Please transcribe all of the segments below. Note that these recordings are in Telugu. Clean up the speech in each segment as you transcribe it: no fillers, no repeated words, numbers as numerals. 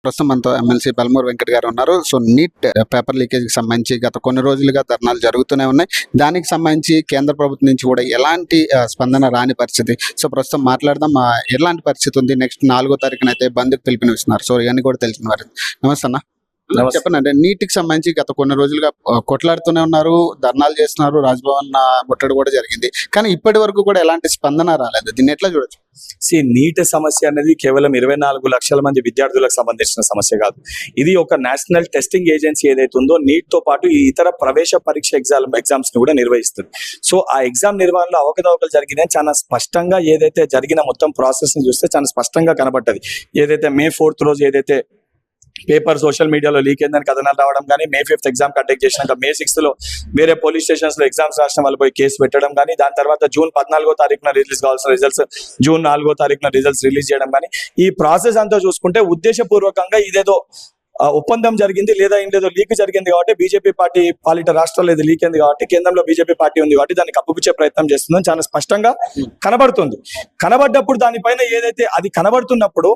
ప్రస్తుతం మనతో ఎమ్మెల్సీ బెల్మూరు వెంకట్ గారు ఉన్నారు. సో నీట్ పేపర్ లీకేజ్కి సంబంధించి గత కొన్ని రోజులుగా ధర్నాలు జరుగుతూనే ఉన్నాయి. దానికి సంబంధించి కేంద్ర ప్రభుత్వం నుంచి కూడా ఎలాంటి స్పందన రాని పరిస్థితి. సో ప్రస్తుతం మాట్లాడదాం, ఎలాంటి పరిస్థితి ఉంది. నెక్స్ట్ 4వ తారీఖున అయితే బంద్కి పిలుపునిస్తున్నారు. సో ఇవన్నీ కూడా తెలిసిన వారు. నమస్తే అన్న, చెప్పండి. అంటే నీటికి సంబంధించి గత కొన్ని రోజులుగా కొట్లాడుతూనే ఉన్నారు, ధర్నాలు చేస్తున్నారు, రాజ్భవన్ ముట్టడి కూడా జరిగింది. కానీ ఇప్పటి వరకు కూడా ఎలాంటి స్పందన రాలేదు. దీన్ని ఎట్లా చూడొచ్చు? నీట్ సమస్య అనేది కేవలం 24 లక్షల మంది విద్యార్థులకు సంబంధించిన సమస్య కాదు. ఇది ఒక నేషనల్ టెస్టింగ్ ఏజెన్సీ ఏదైతే ఉందో నీట్ తో పాటు ఈ ఇతర ప్రవేశ పరీక్ష ఎగ్జామ్స్ ని కూడా నిర్వహిస్తుంది. సో ఆ ఎగ్జామ్ నిర్వహణలో అవకతవకలు జరిగినాయి చాలా స్పష్టంగా ఏదైతే జరిగిన మొత్తం ప్రాసెస్ ని చూస్తే చాలా స్పష్టంగా కనబడ్డది. ఏదైతే May 4th రోజు ఏదైతే పేపర్ సోషల్ మీడియాలో లీక్ అయిందని కథనాలు రావడం కానీ, May 5th ఎగ్జామ్ కండక్ట్ చేసినాక May 6th లో వేరే పోలీస్ స్టేషన్స్ లో ఎగ్జామ్స్ రాసిన వాళ్ళు పోయి కేసు పెట్టడం కానీ, దాని తర్వాత June 14వ తారీఖున రిలీజ్ కావాల్సిన రిజల్ట్స్ June 4వ తారీఖున రిజల్ట్స్ రిలీజ్ చేయడం కానీ, ఈ ప్రాసెస్ అంతా చూసుకుంటే ఉద్దేశపూర్వకంగా ఇదేదో ఒప్పందం జరిగింది లేదా ఇందేదో లీక్ జరిగింది కాబట్టి బీజేపీ పార్టీ పాలిట రాష్ట్రాల్లో ఇది లీక్ అయింది కాబట్టి కేంద్రంలో బీజేపీ పార్టీ ఉంది కాబట్టి దాన్ని కప్పుపుచ్చే ప్రయత్నం చేస్తుందని చాలా స్పష్టంగా కనబడుతుంది. కనబడ్డప్పుడు దానిపైన ఏదైతే అది కనబడుతున్నప్పుడు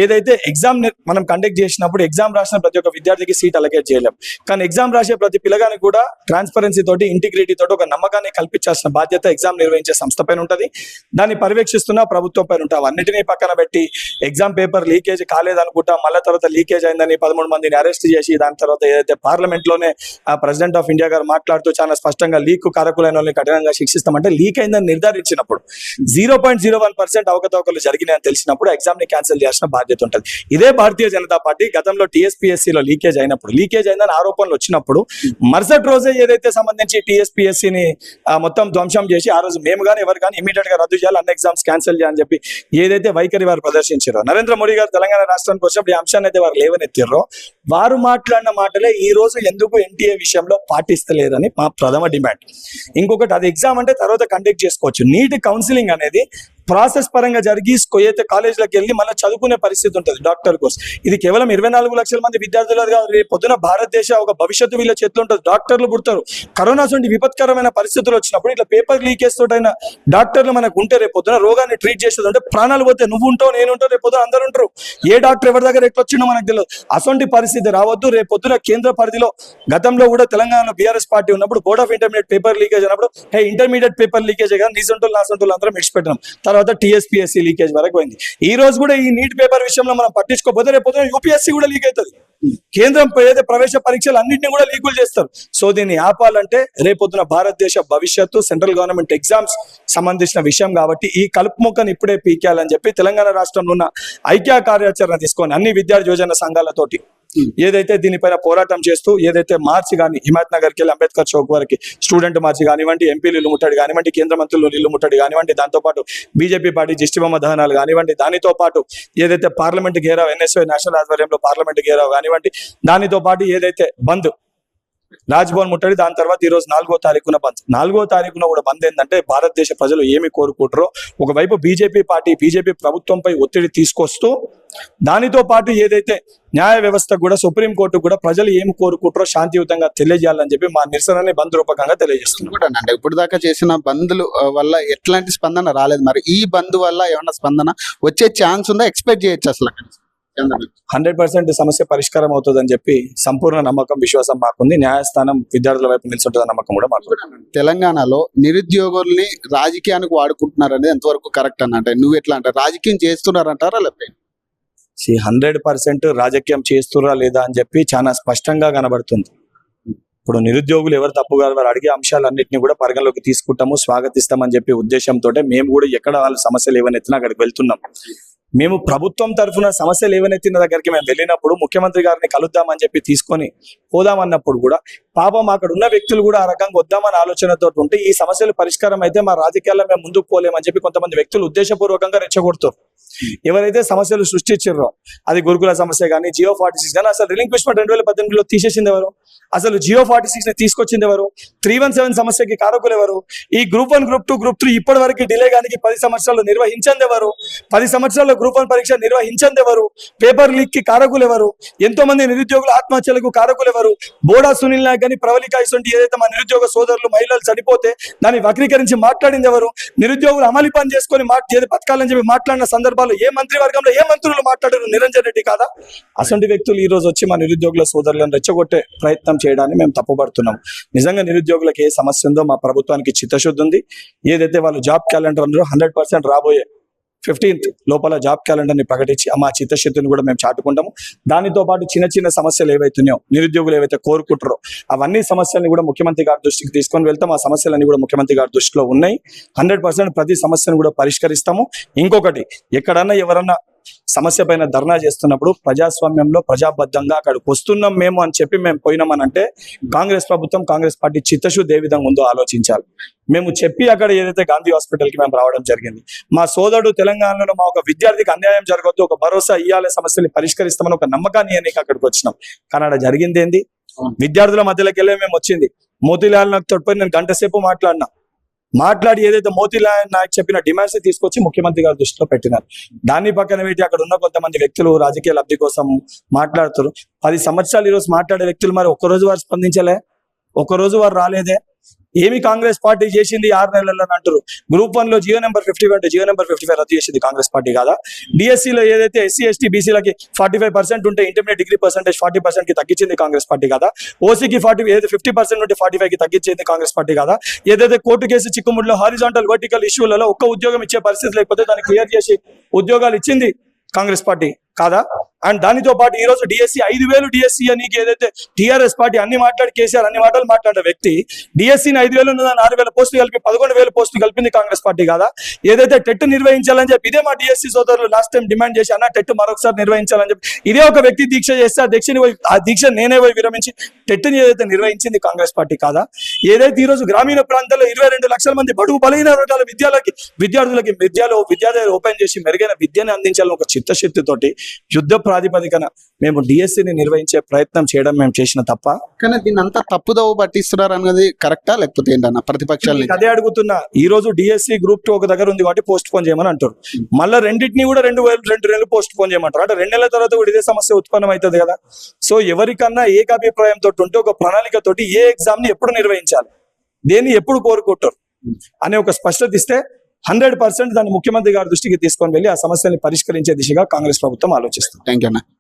ఏదైతే ఎగ్జామ్ మనం కండక్ట్ చేసినప్పుడు ఎగ్జామ్ రాసిన ప్రతి ఒక్క విద్యార్థికి సీట్ అలకేట్ చేయలేం. కానీ ఎగ్జామ్ రాసే ప్రతి పిల్లగానికి కూడా ట్రాన్స్పరెన్సీ తోటి ఇంటిగ్రిటీ తోటి ఒక నమ్మకాన్ని కల్పించాల్సిన బాధ్యత ఎగ్జామ్ నిర్వహించే సంస్థ పైన ఉంటుంది. దాన్ని పర్యవేక్షిస్తున్న ప్రభుత్వం పైన ఉంటుంది. అవన్నిటినీ పక్కన పెట్టి ఎగ్జామ్ పేపర్ లీకేజ్ కాలేదనుకుంటా మళ్ళీ తర్వాత లీకేజ్ అయిందని 13 మందిని అరెస్ట్ చేసి దాని తర్వాత ఏదైతే పార్లమెంట్ లోనే ప్రెసిడెంట్ ఆఫ్ ఇండియా గారు మాట్లాడుతూ చాలా స్పష్టంగా లీక్ కారకులైన వాళ్ళని కఠినంగా శిక్షిస్తామంటే లీక్ అయిందని నిర్ధారించినప్పుడు 0.01% అవకతవకలు జరిగినాయని తెలిసినప్పుడు ఎగ్జామ్ ని క్యాన్సిల్ చేయాల్సిన బాధ్యత ఉంటుంది. ఇదే భారతీయ జనతా పార్టీ గతంలో TSPSC లో లీకేజ్ అయిందని ఆరోపణలు వచ్చినప్పుడు మరుసటి రోజే ఏదైతే సంబంధించి TSPSCని మొత్తం ధ్వంసం చేసి ఆ రోజు మేము కానీ ఎవరు కానీ ఇమీడియట్ గా రద్దు చేయాలి, అన్ని ఎగ్జామ్స్ క్యాన్సిల్ చేయాలని చెప్పి ఏదైతే వైఖరి వారు ప్రదర్శించారో, నరేంద్ర మోడీ గారు తెలంగాణ రాష్ట్రానికి వచ్చినప్పుడు ఈ అంశాన్ని అయితే వారు లేవనెత్తారో వారు మాట్లాడిన మాటలే ఈ రోజు ఎందుకు NTA విషయంలో పాటిస్తలేదని మా ప్రథమ డిమాండ్. ఇంకొకటి, అది ఎగ్జామ్ అంటే తర్వాత కండక్ట్ చేసుకోవచ్చు. నీట్ కౌన్సిలింగ్ అనేది ప్రాసెస్ పరంగా జరిగి ఏదైతే కాలేజీలకు వెళ్ళి మళ్ళీ చదువుకునే పరిస్థితి ఉంటుంది డాక్టర్ కోర్స్. ఇది కేవలం 24 లక్షల మంది విద్యార్థులు కాదు. రేపు పొద్దున భారతదేశ ఒక భవిష్యత్తు వీళ్ళ చేతిలో ఉంటుంది. డాక్టర్లు పుడతారు. కరోనా వంటి విపత్కరమైన పరిస్థితులు వచ్చినప్పుడు ఇట్లా పేపర్ లీకేజ్ తోటైనా డాక్టర్లు మనకు ఉంటే రేపు పొద్దున రోగాన్ని ట్రీట్ చేసేది అంటే ప్రాణాలు పోతే నువ్వు ఉంటావు, నేను ఉంటావు, రేపు పొద్దున అందరూ ఉంటారు. ఏ డాక్టర్ ఎవరి దగ్గర ఎట్లా వచ్చిండో మనకు తెలియదు. అసొంటి పరిస్థితి రావద్దు. రేపు పొద్దున కేంద్ర పరిధిలో గతంలో కూడా తెలంగాణలో BRS పార్టీ ఉన్నప్పుడు board of intermediate paper leakage అయినప్పుడు ఇంటర్మీడియట్ పేపర్ లీకేజ్ కదా నీ సొంటలు నా సొంటలు అందరం విడిచిపెట్టినాం. తర్వాత TSPSC లీకేజ్ వరకు పోయింది. ఈ రోజు కూడా ఈ నీట్ పేపర్ విషయంలో మనం పట్టించుకోకపోతే రేపు UPSC కూడా లీక్ అవుతుంది. కేంద్రం ఏదైతే ప్రవేశ పరీక్షలు అన్నింటినీ కూడా లీకులు చేస్తారు. సో దీన్ని ఆపాలంటే రేపొద్దున భారతదేశ భవిష్యత్తు సెంట్రల్ గవర్నమెంట్ ఎగ్జామ్స్ సంబంధించిన విషయం కాబట్టి ఈ కలుపు మొక్కను ఇప్పుడే పీకేయాలని చెప్పి తెలంగాణ రాష్ట్రంలో ఉన్న ఐక్య కార్యాచరణ తీసుకొని అన్ని విద్యార్థి యోజన సంఘాలతోటి ఏదైతే దీనిపైన పోరాటం చేస్తూ ఏదైతే మార్చి కానీ హిమాయత్ నగర్కి వెళ్ళి అంబేద్కర్ చౌక్ వరకు స్టూడెంట్ మార్చి కానివ్వండి, ఎంపీలు ఇల్లు ముట్టడి కానివ్వండి, కేంద్ర మంత్రులు ఇల్లు ముట్టడి కానివ్వండి, దాంతోపాటు బీజేపీ పార్టీ దిష్టిబొమ్మ దహనాలు కానివ్వండి, దానితో పాటు ఏదైతే పార్లమెంట్ గేరావ్ NSY నేషనల్ ఆధ్వర్యంలో పార్లమెంట్ గేరావ్ కానివ్వండి, దానితో పాటు ఏదైతే బంద్ రాజ్భవన్ ముట్టడి, దాని తర్వాత ఈ రోజు 4వ తారీఖున బంద్. 4వ తారీఖున కూడా బంద్ ఏంటంటే భారతదేశ ప్రజలు ఏమి కోరుకుంటారో ఒకవైపు బీజేపీ ప్రభుత్వంపై ఒత్తిడి తీసుకొస్తూ దానితో పాటు ఏదైతే న్యాయ వ్యవస్థ కూడా సుప్రీంకోర్టు కూడా ప్రజలు ఏమి కోరుకుంటారో శాంతియుతంగా తెలియజేయాలని చెప్పి మా నిరసనని బంద్ రూపకంగా తెలియజేస్తున్నాం. అంటే ఇప్పుడు దాకా చేసిన బంద్లు వల్ల ఎట్లాంటి స్పందన రాలేదు. మరి ఈ బంద్ వల్ల ఏమన్నా స్పందన వచ్చే ఛాన్స్ ఉందా? ఎక్స్పెక్ట్ చేయొచ్చు అసలు 100% సమస్య పరిష్కారం అవుతుందని చెప్పి సంపూర్ణ నమ్మకం విశ్వాసం మాకుంది. న్యాయస్థానం విద్యార్థుల వైపు నిలుచుంటుందన్న నమ్మకం కూడా మాకు. తెలంగాణలో నిరుద్యోగుల్ని రాజకీయానికి వాడుకుంటున్నారు అనేది ఎంతవరకు కరెక్ట్ అంటే నువ్వు ఎట్లా అంటే రాజకీయం చేస్తున్నారంటారా? లేకపోతే 100% రాజకీయం చేస్తురా లేదా అని చెప్పి చాలా స్పష్టంగా కనబడుతుంది. ఇప్పుడు నిరుద్యోగులు ఎవరు తప్పుగా వారు అడిగే అంశాలన్నింటినీ కూడా పరిగణలోకి తీసుకుంటాము, స్వాగతిస్తామని చెప్పి ఉద్దేశంతో మేము కూడా ఎక్కడ వాళ్ళ సమస్యలు ఏవనెత్తినా అక్కడికి వెళ్తున్నాం. మేము ప్రభుత్వం తరఫున సమస్యలు ఏవనెత్తిన దగ్గరికి మేము వెళ్ళినప్పుడు ముఖ్యమంత్రి గారిని కలుద్దామని చెప్పి తీసుకొని పోదామన్నప్పుడు కూడా పాపం అక్కడ ఉన్న వ్యక్తులు కూడా ఆ రకంగా వద్దామని ఆలోచనతో ఉంటే ఈ సమస్యలు పరిష్కారం అయితే మా రాజకీయాల్లో మేము ముందుకు పోలేమని చెప్పి కొంతమంది వ్యక్తులు ఉద్దేశపూర్వకంగా రెచ్చగొడుతారు. ఎవరైతే సమస్యలు సృష్టించారో అది గురుకుల సమస్య కానీ, Geo 46 కానీ, అసలు రిలింక్విష్మెంట్ 2018లో తీసేసింది ఎవరు? అసలు జియో 46 ని తీసుకొచ్చింది ఎవరు? 317 సమస్యకి కారకులు ఎవరు? ఈ గ్రూప్ 1, గ్రూప్ 2, గ్రూప్ 3 ఇప్పటి వరకు డిలే గానికి 10 సంవత్సరాలు నిర్వహించింది ఎవరు? 10 సంవత్సరాల్లో గ్రూప్ 1 పరీక్ష నిర్వహించింది ఎవరు? పేపర్ లీక్ కి కారకులు ఎవరు? ఎంతో మంది నిరుద్యోగుల ఆత్మహత్యలకు కారకులు ఎవరు? బోడా సునీల్ నాయక్ అని ప్రవళిక ఇసొంటి ఏదైతే మా నిరుద్యోగ సోదరులు మహిళలు చనిపోతే దాన్ని వక్రీకరించి మాట్లాడింది ఎవరు? నిరుద్యోగులు అమలు పని చేసుకొని బతకాలని చెప్పి మాట్లాడిన సందర్భాల్లో ఏ మంత్రివర్గంలో ఏ మంత్రులు మాట్లాడారు? నిరంజన్ రెడ్డి కాదా? అసంటి వ్యక్తులు ఈ రోజు వచ్చి మా నిరుద్యోగుల సోదరులను రెచ్చగొట్టే ప్రయత్నం చేయడాన్ని మేము తప్పుపడుతున్నాం. నిజంగా నిరుద్యోగులకు ఏ సమస్య ఉందో మా ప్రభుత్వానికి చిత్తశుద్ధి ఉంది. ఏదైతే వాళ్ళు జాబ్ క్యాలెండర్ ఉన్నారో 100% రాబోయే 15th లోపల జాబ్ క్యాలెండర్ ని ప్రకటించి మా చిత్తశుద్ధిని కూడా మేము చాటుకుంటాము. దానితో పాటు చిన్న చిన్న సమస్యలు ఏవైతున్నాయో నిరుద్యోగులు ఏవైతే కోరుకుంటారో అవన్నీ సమస్యలను కూడా ముఖ్యమంత్రి గారి దృష్టికి తీసుకొని వెళ్తాం. ఆ సమస్యలన్నీ కూడా ముఖ్యమంత్రి గారి దృష్టిలో ఉన్నాయి. 100% ప్రతి సమస్యను కూడా పరిష్కరిస్తాము. ఇంకొకటి, ఎక్కడన్నా ఎవరన్నా సమస్య పైన ధర్నా చేస్తున్నప్పుడు ప్రజాస్వామ్యంలో ప్రజాబద్ధంగా అక్కడికి వస్తున్నాం మేము అని చెప్పి మేము పోయినామని అంటే కాంగ్రెస్ ప్రభుత్వం, కాంగ్రెస్ పార్టీ చిత్తశుద్ధి ఏ విధంగా ఉందో ఆలోచించాలి. మేము చెప్పి అక్కడ ఏదైతే గాంధీ హాస్పిటల్కి మేము రావడం జరిగింది, మా సోదరుడు తెలంగాణలో మా ఒక విద్యార్థికి అన్యాయం జరగొద్దు, ఒక భరోసా ఇయ్యాలే, సమస్యని పరిష్కరిస్తామని ఒక నమ్మకాన్ని అని అక్కడికి వచ్చినాం. కానీ అక్కడ జరిగింది ఏంది? విద్యార్థుల మధ్యలోకి వెళ్ళే మేము వచ్చింది మోతీలాల్ నాయక్ తోటి నేను గంట సేపు మాట్లాడి ఏదైతే మోతీలాల్ నాయక్ చెప్పిన డిమాండ్స్ తీసుకొచ్చి ముఖ్యమంత్రి గారి దృష్టిలో పెట్టినారు. దాన్ని పక్కన పెట్టి అక్కడ ఉన్న కొంతమంది వ్యక్తులు రాజకీయ లబ్ధి కోసం మాట్లాడుతారు. 10 సంవత్సరాలు ఈరోజు మాట్లాడే వ్యక్తులు మరి ఒక్కరోజు వారు స్పందించలే, ఒక్కరోజు వారు రాలేదే. ఏమి కాంగ్రెస్ పార్టీ చేసింది 6 నెలల్లో అంటారు. గ్రూప్ 1 లో జియో నెంబర్ 50 జియో నెంబర్ 55 రద్దు చేసింది కాంగ్రెస్ పార్టీ కాదా? డిఎస్సీలో ఏదైతే SC ST BCలకి 45% ఉంటే ఇంటర్మీడియట్ డిగ్రీ పర్సెంటేజ్ 40% కి తగ్గించింది కాంగ్రెస్ పార్టీ కాదా? ఓసీకి 50% ఉంటే 45 కి తగ్గించింది కాంగ్రెస్ పార్టీ కాదా? ఏదైతే కోర్టు కేసు చిక్కుముడిలో హారిజాంటల్ వర్టికల్ ఇష్యూలలో ఒక్క ఉద్యోగం ఇచ్చే పరిస్థితి లేకపోతే దాన్ని క్లియర్ చేసి ఉద్యోగాలు ఇచ్చింది కాంగ్రెస్ పార్టీ కాదా? అండ్ దానితో పాటు ఈ రోజు డిఎస్సి 5,000 డిఎస్సి అని ఏదైతే టీఆర్ఎస్ పార్టీ అన్ని మాట్లాడి కేసీఆర్ అన్ని మాటలు మాట్లాడే వ్యక్తి డిఎస్సిని 5,000 ఉన్నదాన్ని 6,000 పోస్టులు కలిపి 11,000 పోస్టులు కలిపింది కాంగ్రెస్ పార్టీ కాదా? ఏదైతే టెట్ నిర్వహించాలని చెప్పి ఇదే మా డిఎస్సి సోదరులు లాస్ట్ టైం డిమాండ్ చేసి అన్న టెట్ మరొకసారి నిర్వహించాలని చెప్పి ఇదే ఒక వ్యక్తి దీక్ష చేస్తే ఆ దీక్ష నేనే పోయి విరమించి టెట్ని ఏదైతే నిర్వహించింది కాంగ్రెస్ పార్టీ కాదా? ఏదైతే ఈ రోజు గ్రామీణ ప్రాంతాల్లో 22 లక్షల మంది బడుగు బలహీన వర్గాల విద్యార్థులకి విద్యాలయాలు ఓపెన్ చేసి మెరుగైన విద్యను అందించాలని ఒక చిత్తశుద్ధితోటి యుద్ధ ప్రాతిపదికన మేము డిఎస్సిని నిర్వహించే ప్రయత్నం చేయడం మేము చేసిన తప్ప. కానీ దీన్ని అంతా తప్పుదోవ పట్టిస్తున్నారు అన్నది కరెక్టా లేకపోతే ఏంటన్నా ప్రతిపక్షాలు? అదే అడుగుతున్నా. ఈ రోజు డిఎస్సి గ్రూప్ 2 ఒక దగ్గర ఉంది కాబట్టి పోస్ట్ పోన్ చేయమని అంటారు. మళ్ళీ రెండింటిని కూడా 2 నెలలు పోస్ట్ పోన్ చేయమంటారు. అంటే 2 నెలల తర్వాత కూడా ఇదే సమస్య ఉత్పన్నం అవుతుంది కదా. సో ఎవరికన్నా ఏకాభిప్రాయంతో ఉంటే ఒక ప్రణాళికతోటి ఏ ఎగ్జామ్ ని ఎప్పుడు నిర్వహించాలి, దేన్ని ఎప్పుడు కోరుకుంటారు అనే ఒక స్పష్టత ఇస్తే 100% దాన్ని ముఖ్యమంత్రి గారి దృష్టికి తీసుకొని వెళ్ళి ఆ సమస్యని పరిష్కరించే దిశగా కాంగ్రెస్ ప్రభుత్వం ఆలోచిస్తుంది. థ్యాంక్ యూ అన్న.